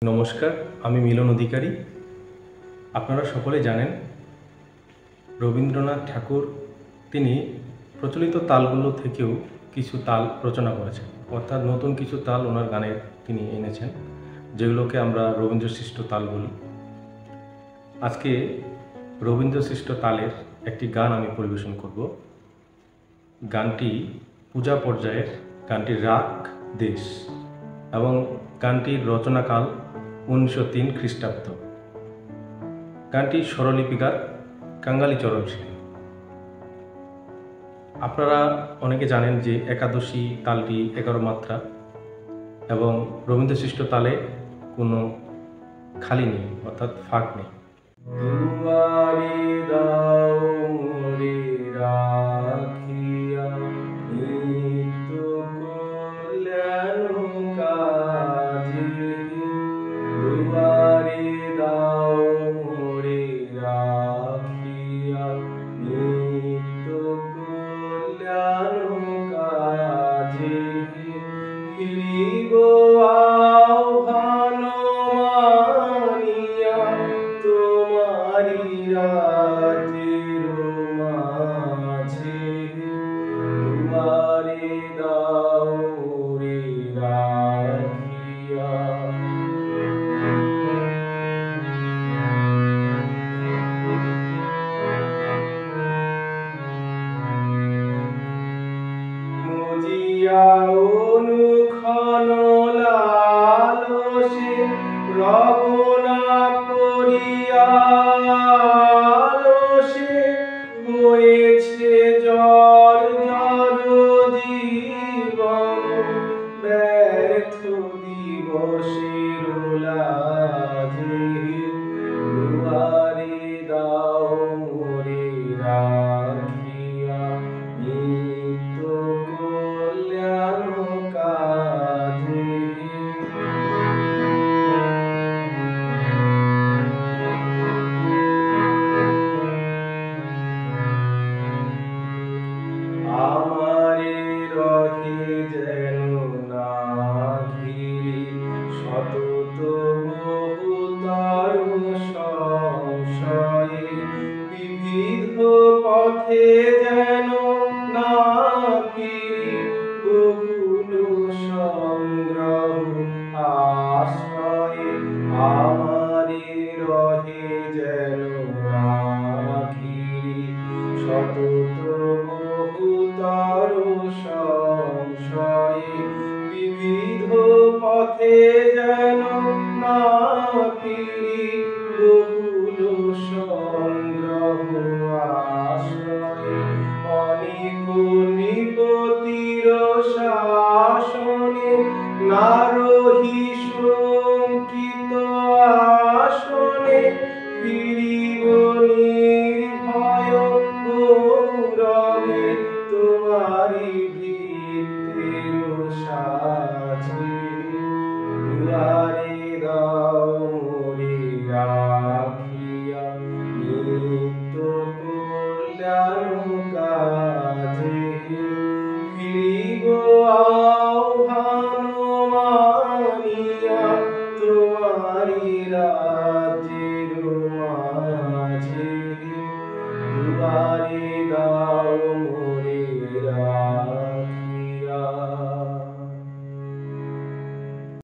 নমস্কার, আমি মিলন অধিকারী। আপনারা সকলে জানেন রবীন্দ্রনাথ ঠাকুর তিনি প্রচলিত তালগুলো থেকেও কিছু তাল রচনা করেছেন, অর্থাৎ নতুন কিছু তাল ওনার গানে তিনি এনেছেন, যেগুলোকে আমরা রবীন্দ্রসৃষ্ট তাল বলি। আজকে রবীন্দ্রসৃষ্ট তালের একটি গান আমি পরিবেশন করব। গানটি পূজা পর্যায়ের, গানটির রাগ দেশ এবং গানটির রচনাকাল 1903 খ্রিস্টাব্দ। গানটি স্বরলিপিকার কাঙ্গালীচরণ সেন। আপনারা অনেকে জানেন যে একাদশী তালটি 11 মাত্রা এবং রবীন্দ্রসৃষ্ট তালে কোনো খালি নেই, অর্থাৎ ফাঁক নেই। দুয়ারে দাও মোরে রাখিয়া, নিত্য কল্যাণ কাজে। দুয়ারে দাও মোরে রাখিয়া, নিত্য কল্যাণ কাজে। ফিরিব আহ্বান মানিয়া, তোমারি রাতের মাঝে। দুয়ারে দাও মোরে রাখিয়া। মজিয়া অনুক্ষণ লালসে, রবনা পরিয়ালসে। হয়েছে জ্বর জ্বর জীবন, ব্যর্থ দিবসের লাজে। দুয়ারে দাও মোরে রাখিয়া, নিত্য কল্যাণ কাজে। আমারে রহে যেন না ঘিরে, সতত বহুতর সংশয়ে। বিবিধ পথে যেন না ফিরি, বহুল সংগ্রহ আশ্রয়ে। আমারে রহে যেন না ঘিরে, সতত বহুতর সংশয়ে। বিবিধ পথে যেন না ফিরি, বহুল সংগ্রহ আশ্রয়ে। অনেক নিপতির শাসনে, না রহি শঙ্কিত আসনে। ফিরি